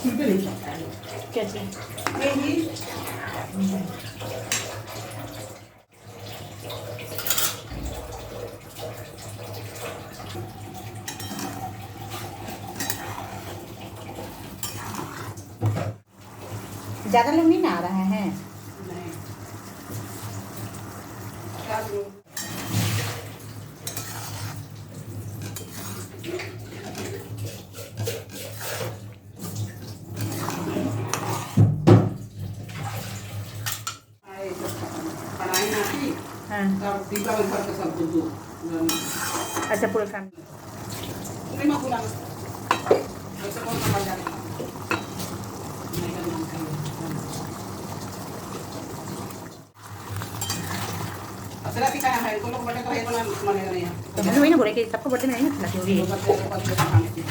छुल पे नहीं सकता है कैसे? ये ज़्यादा लोग नहीं ना आ रहे हैं। नहीं क्या करूं? कढ़ाई में थी हाँ तब डिब्बा में भर के सब कुछ अच्छा पूरा काम। पूरी में पूरा ऐसे कौन सा मजा नहीं करना चाहिए। असला की क्या है तो लोग बड़े तो है तो ना मनेगा नहीं तो मैंने वही ना बोले कि सबको बर्थडे में नहीं खिलाती होगी। तो बच्चे को खाने की